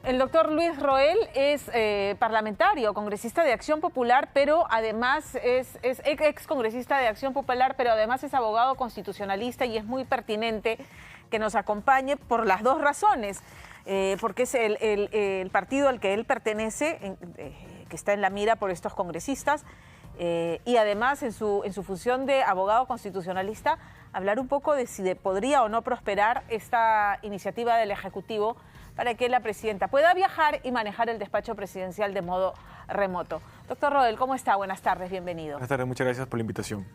El doctor Luis Roel es parlamentario, congresista de Acción Popular, pero además es ex congresista de Acción Popular, pero además es abogado constitucionalista, y es muy pertinente que nos acompañe por las dos razones. Porque es el partido al que él pertenece, que está en la mira por estos congresistas, y además en su función de abogado constitucionalista, hablar un poco de si podría o no prosperar esta iniciativa del Ejecutivo para que la presidenta pueda viajar y manejar el despacho presidencial de modo remoto. Doctor Roel, ¿cómo está? Buenas tardes, bienvenido. Buenas tardes, muchas gracias por la invitación.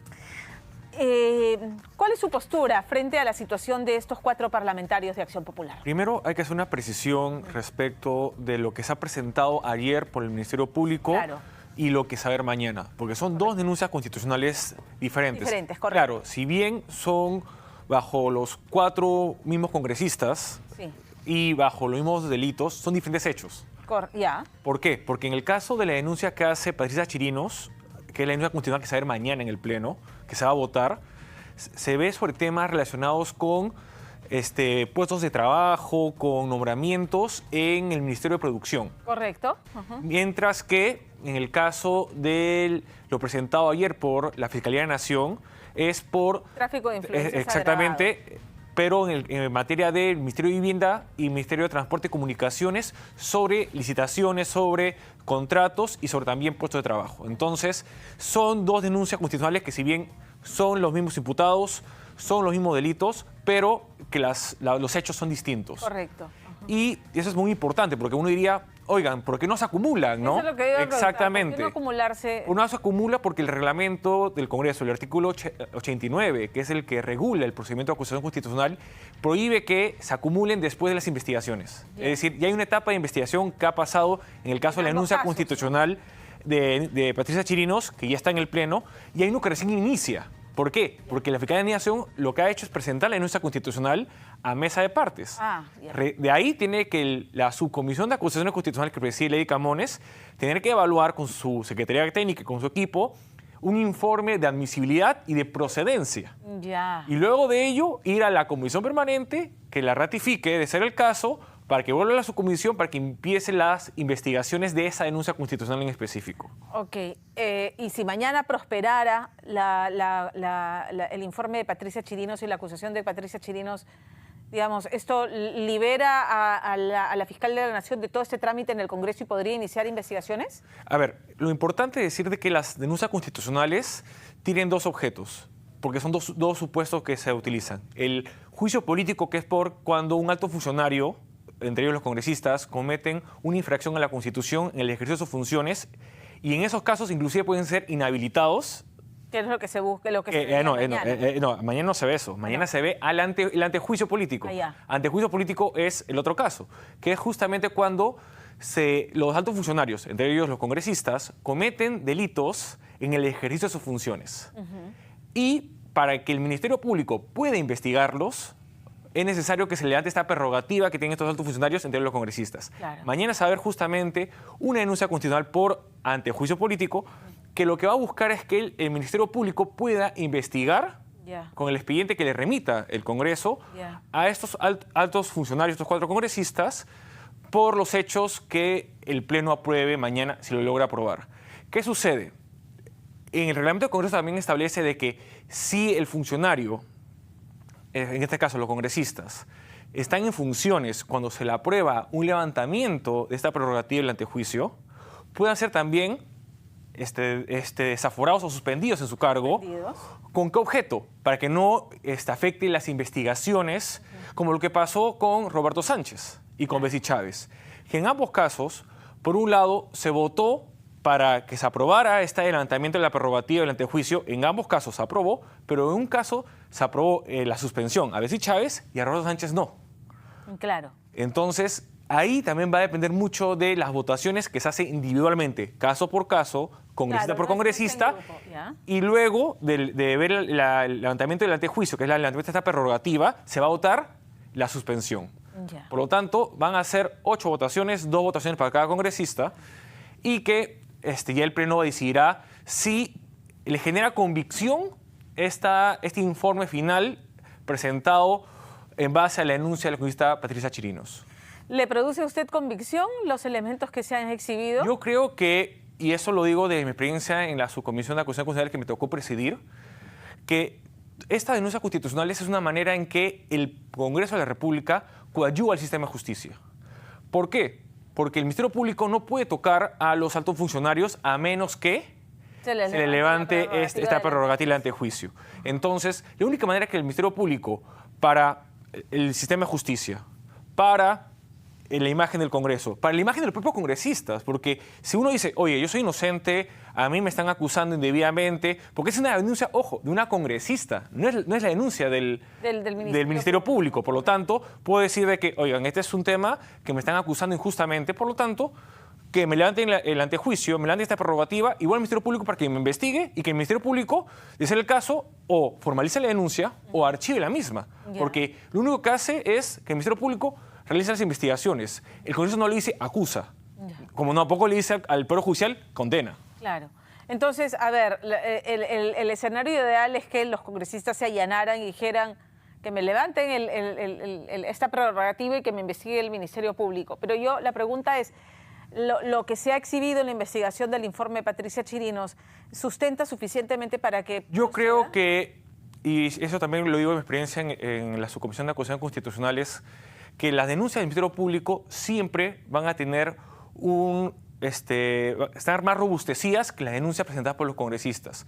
¿Cuál es su postura frente a la situación de estos 4 parlamentarios de Acción Popular? Primero, hay que hacer una precisión respecto de lo que se ha presentado ayer por el Ministerio Público. Claro. Y lo que saber mañana, porque son dos denuncias constitucionales diferentes. Diferentes, correcto. Claro, si bien son bajo los 4 mismos congresistas, sí, y bajo los mismos delitos, son diferentes hechos. Ya. ¿Por qué? Porque en el caso de la denuncia que hace Patricia Chirinos, que es la denuncia constitucional que se va a ver mañana en el Pleno, que se va a votar, se ve sobre temas relacionados con puestos de trabajo, con nombramientos en el Ministerio de Producción. Correcto. Mientras que en el caso de lo presentado ayer por la Fiscalía de la Nación es por... Tráfico de influencias exactamente, agravado. Pero en materia del Ministerio de Vivienda y Ministerio de Transporte y Comunicaciones sobre licitaciones, sobre contratos y sobre también puestos de trabajo. Entonces, son dos denuncias constitucionales que, si bien son los mismos imputados, son los mismos delitos, pero que los hechos son distintos. Correcto. Y eso es muy importante, porque uno diría, oigan, ¿por qué no se acumulan? ¿No? Eso es lo que iba a preguntar. Exactamente. ¿Por qué no acumularse? Uno se acumula porque el reglamento del Congreso, el artículo 89, que es el que regula el procedimiento de acusación constitucional, prohíbe que se acumulen después de las investigaciones. Bien. Es decir, ya hay una etapa de investigación que ha pasado en el caso de la denuncia constitucional de Patricia Chirinos, que ya está en el Pleno, y hay uno que recién inicia. ¿Por qué? Porque la Fiscalía de la Nación lo que ha hecho es presentar la denuncia constitucional a mesa de partes. De ahí tiene que la subcomisión de acusaciones constitucionales que preside Lady Camones tener que evaluar con su Secretaría Técnica y con su equipo un informe de admisibilidad y de procedencia. Ya. Y luego de ello ir a la comisión permanente que la ratifique, de ser el caso, para que vuelva a la subcomisión para que empiecen las investigaciones de esa denuncia constitucional en específico. Ok. Y si mañana prosperara el informe de Patricia Chirinos y la acusación de Patricia Chirinos, digamos, ¿esto libera a la fiscal de la Nación de todo este trámite en el Congreso y podría iniciar investigaciones? A ver, lo importante es decir de que las denuncias constitucionales tienen dos objetos, porque son dos supuestos que se utilizan. El juicio político, que es por cuando un alto funcionario, entre ellos los congresistas, cometen una infracción a la Constitución en el ejercicio de sus funciones, y en esos casos inclusive pueden ser inhabilitados. ¿Qué es lo que se busca? Mañana no se ve eso. Mañana se ve el antejuicio político. Antejuicio político es el otro caso, que es justamente cuando los altos funcionarios, entre ellos los congresistas, cometen delitos en el ejercicio de sus funciones. Y para que el Ministerio Público pueda investigarlos, es necesario que se levante esta prerrogativa que tienen estos altos funcionarios entre los congresistas. Claro. Mañana se va a ver justamente una denuncia constitucional por antejuicio político, que lo que va a buscar es que el Ministerio Público pueda investigar con el expediente que le remita el Congreso a estos altos funcionarios, estos 4 congresistas, por los hechos que el Pleno apruebe mañana, si lo logra aprobar. ¿Qué sucede? En el reglamento del Congreso también establece de que si el funcionario, en este caso los congresistas, están en funciones cuando se le aprueba un levantamiento de esta prerrogativa del antejuicio, puedan ser también desaforados o suspendidos en su cargo. ¿Con qué objeto? Para que no afecte las investigaciones, como lo que pasó con Roberto Sánchez y con Betsy Chávez. Que en ambos casos, por un lado, se votó para que se aprobara este adelantamiento de la prerrogativa del antejuicio. En ambos casos se aprobó, pero en un caso se aprobó la suspensión a Betsy Chávez y a Roberto Sánchez no. Claro. Entonces, ahí también va a depender mucho de las votaciones que se hacen individualmente, caso por caso, congresista por congresista, y luego de ver el levantamiento del antejuicio, que es el levantamiento de esta prerrogativa, se va a votar la suspensión. Por lo tanto, van a ser 8 votaciones, 2 votaciones para cada congresista, y que ya el Pleno decidirá si le genera convicción este informe final presentado en base a la denuncia de la congresista Patricia Chirinos. ¿Le produce a usted convicción los elementos que se han exhibido? Yo creo que, y eso lo digo de mi experiencia en la subcomisión de acusación constitucional que me tocó presidir, que esta denuncia constitucional es una manera en que el Congreso de la República coadyuva al sistema de justicia. ¿Por qué? Porque el Ministerio Público no puede tocar a los altos funcionarios a menos que se le levante esta prerrogativa ante juicio. Entonces, la única manera que el Ministerio Público, para el sistema de justicia, para la imagen del Congreso, para la imagen de los propios congresistas, porque si uno dice, oye, yo soy inocente, a mí me están acusando indebidamente, porque es una denuncia, ojo, de una congresista, no es la denuncia del Ministerio Público. Por lo tanto, puedo decir de que, oigan, este es un tema que me están acusando injustamente, por lo tanto, que me levanten el antejuicio, me levanten esta prerrogativa, igual al Ministerio Público para que me investigue y que el Ministerio Público, de ser el caso, o formalice la denuncia o archive la misma. Porque lo único que hace es que el Ministerio Público realiza las investigaciones. El Congreso no le dice acusa, como tampoco le dice al Poder Judicial condena. Claro. Entonces, a ver, el escenario ideal es que los congresistas se allanaran y dijeran que me levanten esta prerrogativa y que me investigue el Ministerio Público. Pero la pregunta es, lo que se ha exhibido en la investigación del informe de Patricia Chirinos, ¿sustenta suficientemente para que Yo creo que, y eso también lo digo en mi experiencia en la subcomisión de acusación constitucional, es que las denuncias del Ministerio Público siempre van a tener estar más robustecidas que las denuncias presentadas por los congresistas.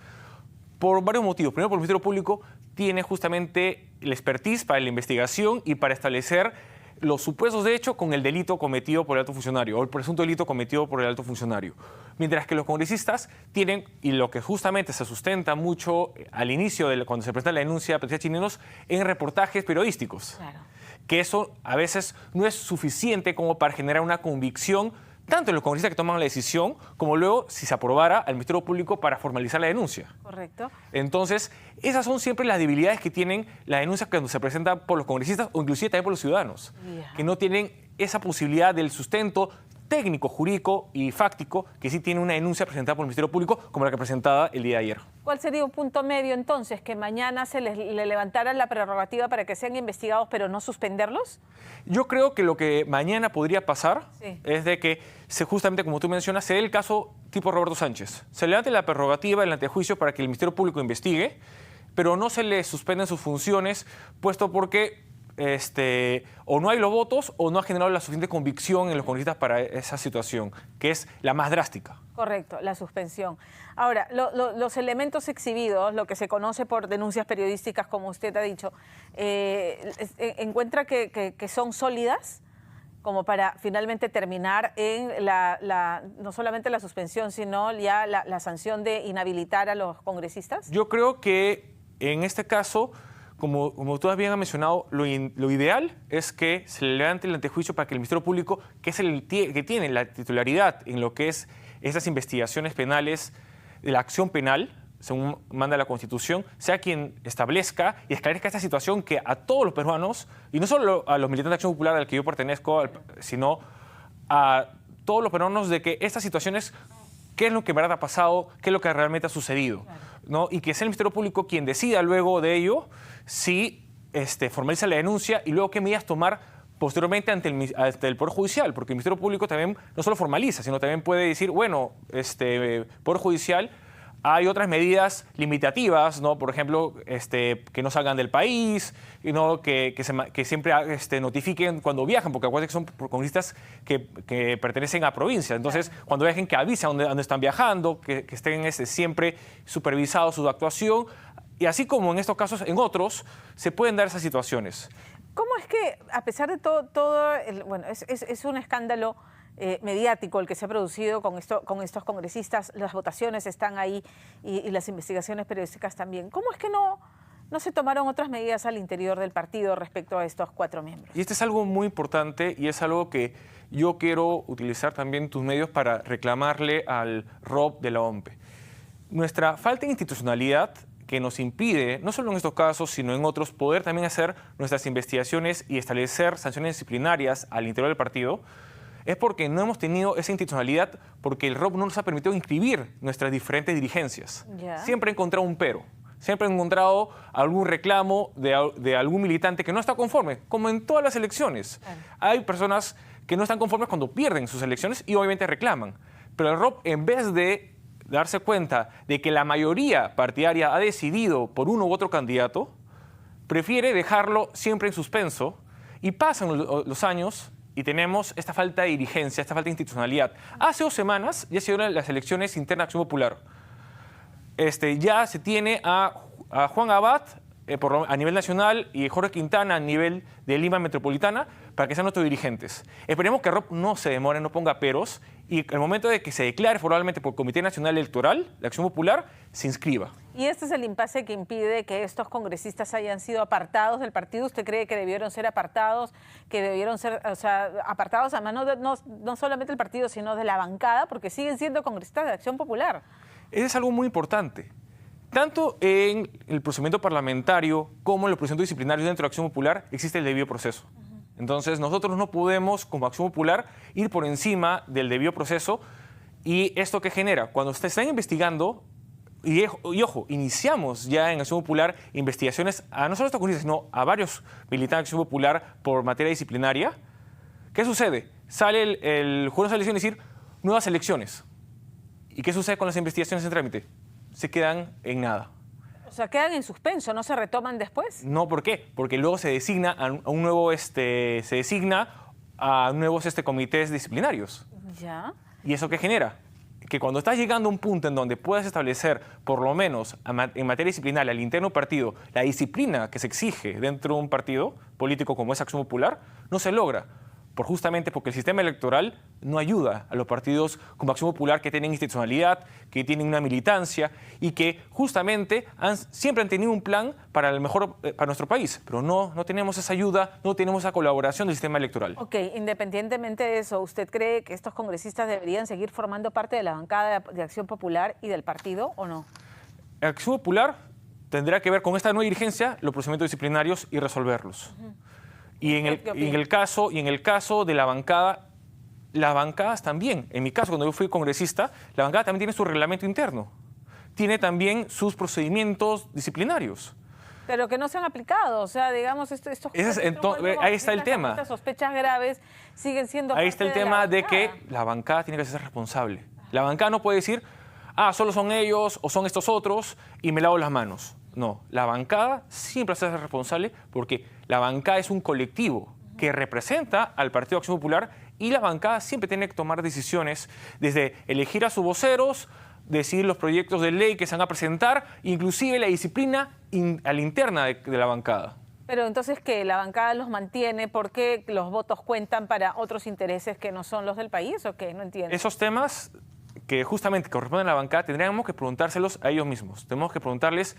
Por varios motivos. Primero, porque el Ministerio Público tiene justamente el expertise para la investigación y para establecer los supuestos de hecho con el delito cometido por el alto funcionario o el presunto delito cometido por el alto funcionario. Mientras que los congresistas tienen, y lo que justamente se sustenta mucho al inicio, cuando se presenta la denuncia de Patricia Chirinos, en reportajes periodísticos. Claro. Que eso a veces no es suficiente como para generar una convicción tanto en los congresistas que toman la decisión, como luego, si se aprobara, al Ministerio Público para formalizar la denuncia. Correcto. Entonces, esas son siempre las debilidades que tienen las denuncias cuando se presentan por los congresistas o inclusive también por los ciudadanos, que no tienen esa posibilidad del sustento técnico, jurídico y fáctico que sí tiene una denuncia presentada por el Ministerio Público como la que presentada el día de ayer. ¿Cuál sería un punto medio entonces? ¿Que mañana se le levantara la prerrogativa para que sean investigados pero no suspenderlos? Yo creo que lo que mañana podría pasar es de que, justamente como tú mencionas, se dé el caso tipo Roberto Sánchez. Se levante la prerrogativa del antejuicio para que el Ministerio Público investigue, pero no se le suspenden sus funciones, puesto porque o no hay los votos o no ha generado la suficiente convicción en los congresistas para esa situación, que es la más drástica. Correcto, la suspensión. Ahora, los elementos exhibidos, lo que se conoce por denuncias periodísticas, como usted ha dicho, ¿encuentra que son sólidas como para finalmente terminar en no solamente la suspensión, sino ya la sanción de inhabilitar a los congresistas? Yo creo que en este caso, como tú bien has mencionado, lo ideal es que se le levante el antejuicio para que el Ministerio Público, que es el que tiene la titularidad en lo que es estas investigaciones penales, de la acción penal, según manda la Constitución, sea quien establezca y esclarezca esta situación que a todos los peruanos, y no solo a los militantes de Acción Popular al que yo pertenezco, sino a todos los peruanos, de que estas situaciones, qué es lo que en verdad ha pasado, qué es lo que realmente ha sucedido, ¿no? Y que sea el Ministerio Público quien decida luego de ello si formaliza la denuncia y luego qué medidas tomar posteriormente ante el Poder Judicial, porque el Ministerio Público también no solo formaliza, sino también puede decir, bueno, Poder Judicial, hay otras medidas limitativas, ¿no? Por ejemplo, que no salgan del país, ¿no? que siempre notifiquen cuando viajan, porque acuérdense que son congresistas que pertenecen a provincias. Entonces, cuando viajen, que avisen dónde están viajando, que estén siempre supervisados su actuación. Y así como en estos casos, en otros, se pueden dar esas situaciones. ¿Cómo es que, a pesar de bueno, es un escándalo mediático el que se ha producido con estos congresistas, las votaciones están ahí y las investigaciones periodísticas también? ¿Cómo es que no se tomaron otras medidas al interior del partido respecto a estos 4 miembros? Y es algo muy importante y es algo que yo quiero utilizar también tus medios para reclamarle al ROP de la OMP. Nuestra falta de institucionalidad que nos impide, no solo en estos casos, sino en otros, poder también hacer nuestras investigaciones y establecer sanciones disciplinarias al interior del partido, es porque no hemos tenido esa institucionalidad, porque el ROP no nos ha permitido inscribir nuestras diferentes dirigencias. Siempre he encontrado un pero. Siempre han encontrado algún reclamo de algún militante que no está conforme, como en todas las elecciones. Hay personas que no están conformes cuando pierden sus elecciones y obviamente reclaman. Pero el ROP, en vez de darse cuenta de que la mayoría partidaria ha decidido por uno u otro candidato, prefiere dejarlo siempre en suspenso y pasan los años y tenemos esta falta de dirigencia, esta falta de institucionalidad. Hace 2 semanas ya se dieron las elecciones internas de Acción Popular. Ya se tiene a Juan Abad a nivel nacional y Jorge Quintana a nivel de Lima Metropolitana para que sean nuestros dirigentes. Esperemos que ROP no se demore, no ponga peros y en el momento de que se declare formalmente por el Comité Nacional Electoral de Acción Popular, se inscriba. ¿Y este es el impasse que impide que estos congresistas hayan sido apartados del partido? ¿Usted cree que debieron ser apartados, que debieron ser apartados a mano no solamente del partido, sino de la bancada, porque siguen siendo congresistas de Acción Popular? Eso es algo muy importante. Tanto en el procedimiento parlamentario como en los procedimientos disciplinarios dentro de Acción Popular existe el debido proceso. Entonces nosotros no podemos, como Acción Popular, ir por encima del debido proceso. ¿Y esto qué genera? Cuando se están investigando, y ojo, iniciamos ya en Acción Popular investigaciones a no solo a estos congresistas, sino a varios militantes de Acción Popular por materia disciplinaria. ¿Qué sucede? Sale el jurado de selección y decir nuevas elecciones. ¿Y qué sucede con las investigaciones en trámite? Se quedan en nada. O sea, quedan en suspenso, ¿no se retoman después? No, ¿por qué? Porque luego se designa a nuevos comités disciplinarios. Ya. ¿Y eso qué genera? Que cuando estás llegando a un punto en donde puedas establecer, por lo menos en materia disciplinaria, al interno partido, la disciplina que se exige dentro de un partido político como es Acción Popular, no se logra. Justamente porque el sistema electoral no ayuda a los partidos como Acción Popular que tienen institucionalidad, que tienen una militancia y que justamente siempre han tenido un plan para el mejor para nuestro país, pero no tenemos esa ayuda, no tenemos esa colaboración del sistema electoral. Ok, independientemente de eso, ¿usted cree que estos congresistas deberían seguir formando parte de la bancada de Acción Popular y del partido o no? Acción Popular tendrá que ver con esta nueva dirigencia los procedimientos disciplinarios y resolverlos. Y en el caso de la bancada, las bancadas también. En mi caso, cuando yo fui congresista, la bancada también tiene su reglamento interno. Tiene también sus procedimientos disciplinarios. Pero que no se han aplicado. O sea, digamos, ahí está el tema. Estas sospechas graves siguen siendo ahí está el tema de que la bancada tiene que ser responsable. La bancada no puede decir, solo son ellos o son estos otros y me lavo las manos. No, la bancada siempre se hace responsable porque la bancada es un colectivo que representa al Partido Acción Popular y la bancada siempre tiene que tomar decisiones desde elegir a sus voceros, decidir los proyectos de ley que se van a presentar, inclusive la disciplina a la interna de la bancada. Pero entonces, ¿qué? ¿La bancada los mantiene porque los votos cuentan para otros intereses que no son los del país o qué? No entiendo. Esos temas que justamente corresponden a la bancada tendríamos que preguntárselos a ellos mismos. Tenemos que preguntarles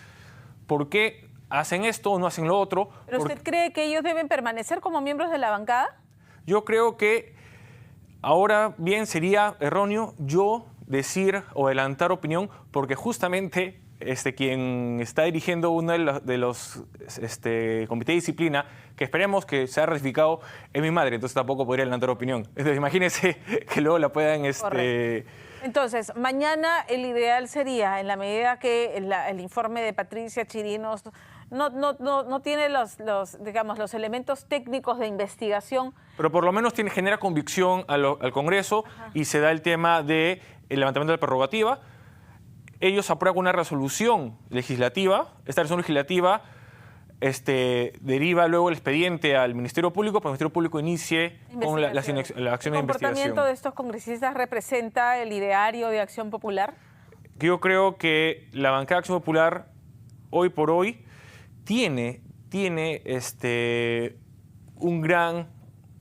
¿por qué hacen esto o no hacen lo otro? ¿Pero usted cree que ellos deben permanecer como miembros de la bancada? Yo creo que ahora bien sería erróneo yo decir o adelantar opinión porque justamente quien está dirigiendo uno de los comités de disciplina, que esperemos que sea ratificado, es mi madre, entonces tampoco podría adelantar opinión. Entonces imagínense que luego la puedan... Entonces, mañana el ideal sería, en la medida que el informe de Patricia Chirinos no tiene los elementos técnicos de investigación. Pero por lo menos genera convicción al Congreso. Ajá. Y se da el tema del levantamiento de la prerrogativa. Ellos aprueban una resolución legislativa. Esta resolución legislativa deriva luego el expediente al Ministerio Público, para que el Ministerio Público inicie con la acción de investigación. ¿El comportamiento de estos congresistas representa el ideario de Acción Popular? Yo creo que la bancada de Acción Popular, hoy por hoy, tiene un gran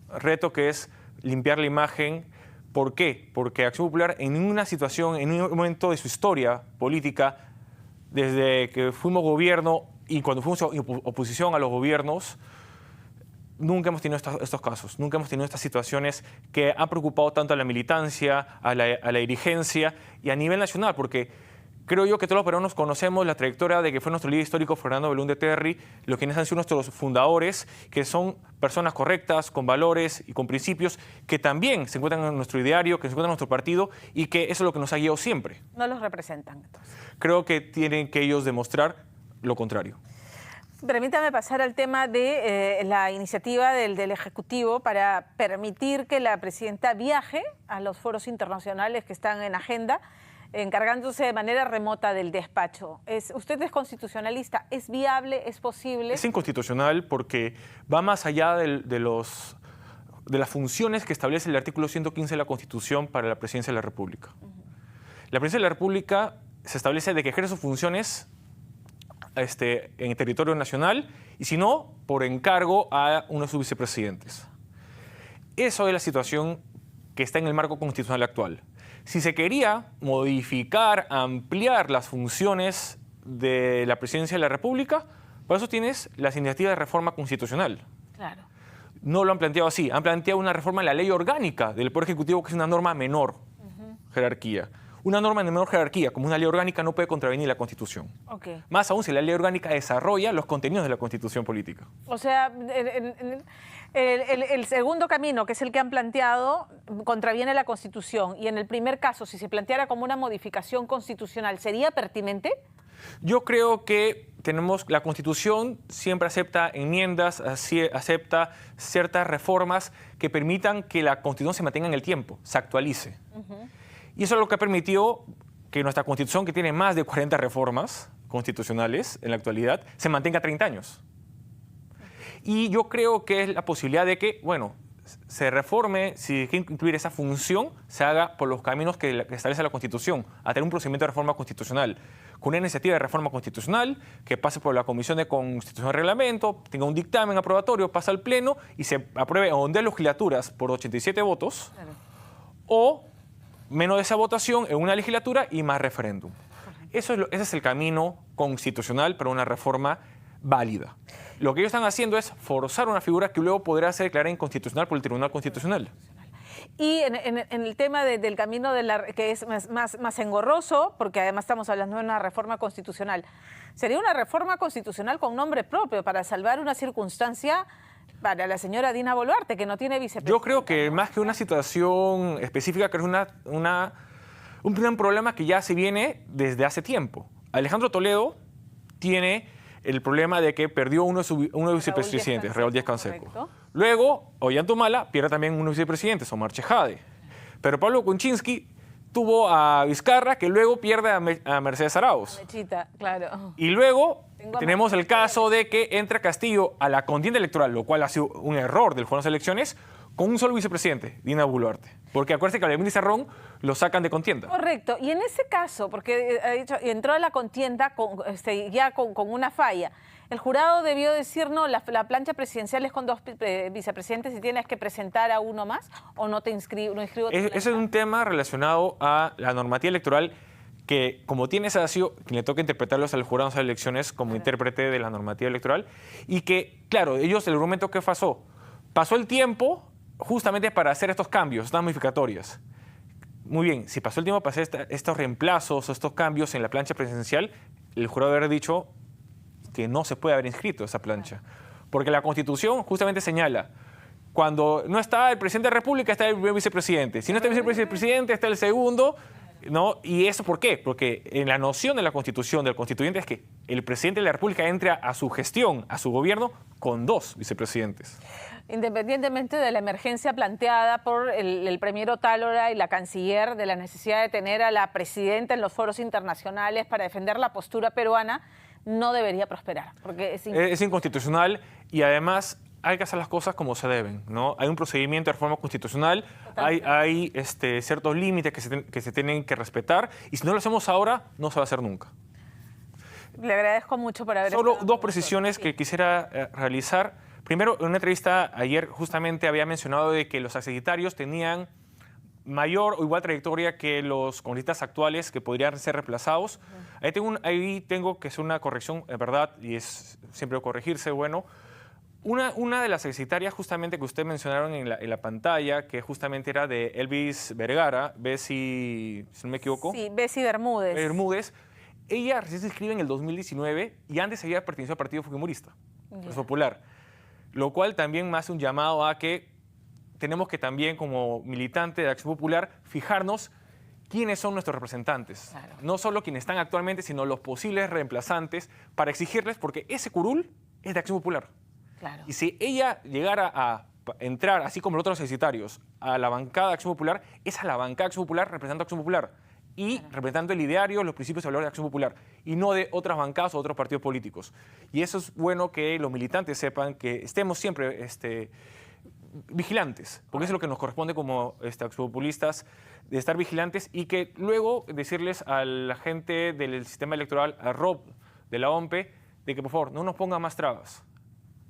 reto que es limpiar la imagen. ¿Por qué? Porque Acción Popular en ninguna situación, en un momento de su historia política, desde que fuimos gobierno y cuando fuimos oposición a los gobiernos, nunca hemos tenido estos casos, nunca hemos tenido estas situaciones que han preocupado tanto a la militancia, a la dirigencia y a nivel nacional, porque creo yo que todos los peruanos conocemos la trayectoria de que fue nuestro líder histórico Fernando Belaúnde Terry, los quienes han sido nuestros fundadores, que son personas correctas, con valores y con principios, que también se encuentran en nuestro ideario, que se encuentran en nuestro partido y que eso es lo que nos ha guiado siempre. No los representan, entonces. Creo que tienen que ellos demostrar lo contrario. Permítame pasar al tema de la iniciativa del Ejecutivo para permitir que la presidenta viaje a los foros internacionales que están en agenda, encargándose de manera remota del despacho. ¿Usted es constitucionalista? ¿Es viable? ¿Es posible? Es inconstitucional porque va más allá de las funciones que establece el artículo 115 de la Constitución para la Presidencia de la República. La Presidencia de la República se establece de que ejerce sus funciones en el territorio nacional y si no, por encargo a uno de sus vicepresidentes. Eso es la situación que está en el marco constitucional actual. Si se quería modificar, ampliar las funciones de la Presidencia de la República, por eso tienes las iniciativas de reforma constitucional. Claro. No lo han planteado así, han planteado una reforma en la ley orgánica del Poder Ejecutivo, que es una norma menor jerarquía. Una norma de menor jerarquía, como una ley orgánica, no puede contravenir la Constitución. Okay. Más aún si la ley orgánica desarrolla los contenidos de la Constitución política. O sea, el segundo camino, que es el que han planteado, contraviene la Constitución. Y en el primer caso, si se planteara como una modificación constitucional, ¿sería pertinente? Yo creo que la Constitución siempre acepta enmiendas, acepta ciertas reformas que permitan que la Constitución se mantenga en el tiempo, se actualice. Y eso es lo que ha permitido que nuestra Constitución, que tiene más de 40 reformas constitucionales en la actualidad, se mantenga 30 años. Y yo creo que es la posibilidad de que, bueno, se reforme, si hay que incluir esa función, se haga por los caminos que establece la Constitución, a tener un procedimiento de reforma constitucional, con una iniciativa de reforma constitucional que pase por la Comisión de Constitución y Reglamento, tenga un dictamen aprobatorio, pasa al Pleno y se apruebe en de legislaturas por 87 votos, claro, o menos de esa votación en una legislatura y más referéndum. Ese es el camino constitucional para una reforma válida. Lo que ellos están haciendo es forzar una figura que luego podrá ser declarada inconstitucional por el Tribunal Constitucional. Y en el tema del camino que es más engorroso, porque además estamos hablando de una reforma constitucional, sería una reforma constitucional con nombre propio para salvar una circunstancia para la señora Dina Boluarte, que no tiene vicepresidenta. Yo creo que más que una situación específica, creo que es un problema que ya se viene desde hace tiempo. Alejandro Toledo tiene el problema de que perdió uno de sus vicepresidentes, Raúl Díaz Canseco. Luego, Ollanta pierde también uno de sus vicepresidentes, Omar Chejade. Pero Pablo Kuczynski tuvo a Vizcarra, que luego pierde a Mercedes Arauz. Mechita, claro. Y luego tenemos el caso de que entra Castillo a la contienda electoral, lo cual ha sido un error del Fondo de Elecciones, con un solo vicepresidente, Dina Boluarte. Porque acuérdense que a Vladimir Cerrón lo sacan de contienda. Correcto. Y en ese caso, porque entró a la contienda ya con una falla, el jurado debió decir, no, la plancha presidencial es con 2 vicepresidentes y tienes que presentar a uno más, o no inscribo. Ese es un tema relacionado a la normativa electoral que, como tiene ese vacío, le toca interpretarlos al jurado de las elecciones como intérprete de la normativa electoral. Y que, claro, ellos, el argumento que pasó el tiempo justamente para hacer estos cambios, estas modificatorias. Muy bien, si pasó el tiempo para hacer estos reemplazos, estos cambios en la plancha presidencial, el jurado debe haber dicho que no se puede haber inscrito esa plancha. Porque la Constitución justamente señala, cuando no está el presidente de la República, está el primer vicepresidente. Si no está el vicepresidente, está el segundo, ¿no? ¿Y eso por qué? Porque en la noción de la Constitución, del constituyente, es que el presidente de la República entre a su gestión, a su gobierno, con 2 vicepresidentes. Independientemente de la emergencia planteada por el premier Otálora y la canciller de la necesidad de tener a la presidenta en los foros internacionales para defender la postura peruana, no debería prosperar. Porque es inconstitucional y además hay que hacer las cosas como se deben, ¿no? Hay un procedimiento de reforma constitucional, hay ciertos límites que se tienen que respetar y si no lo hacemos ahora, no se va a hacer nunca. Le agradezco mucho por haber Solo estado 2 precisiones que quisiera realizar. Primero, en una entrevista ayer justamente había mencionado de que los exsecretarios tenían mayor o igual trayectoria que los congresistas actuales que podrían ser reemplazados. Ahí tengo que hacer una corrección, es verdad, y es siempre corregirse, bueno. Una de las secretarias justamente que usted mencionaron en la pantalla, que justamente era de Elvis Vergara, Bessie, si no me equivoco. Sí, Bessie Bermúdez. Bermúdez. Ella recién se inscribe en el 2019 y antes había pertenecido al Partido Fujimorista, Popular. Lo cual también me hace un llamado a que tenemos que también, como militante de Acción Popular, fijarnos quiénes son nuestros representantes. Claro. No solo quienes están actualmente, sino los posibles reemplazantes, para exigirles, porque ese curul es de Acción Popular. Claro. Y si ella llegara a entrar, así como los otros ejercitarios, a la bancada de Acción Popular, es a la bancada de Acción Popular representando a Acción Popular y representando el ideario, los principios y valores de Acción Popular, y no de otras bancadas o otros partidos políticos. Y eso es bueno que los militantes sepan, que estemos siempre vigilantes, porque eso es lo que nos corresponde como axiopopulistas, de estar vigilantes y que luego decirles a la gente del sistema electoral, a Rob de la OMPE, de que por favor no nos pongan más trabas.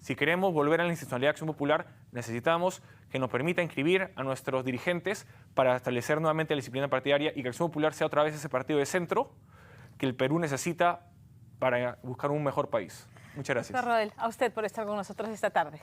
Si queremos volver a la institucionalidad de Acción Popular, necesitamos que nos permita inscribir a nuestros dirigentes para establecer nuevamente la disciplina partidaria y que Acción Popular sea otra vez ese partido de centro que el Perú necesita para buscar un mejor país. Muchas gracias. Doctor Rodel, a usted por estar con nosotros esta tarde.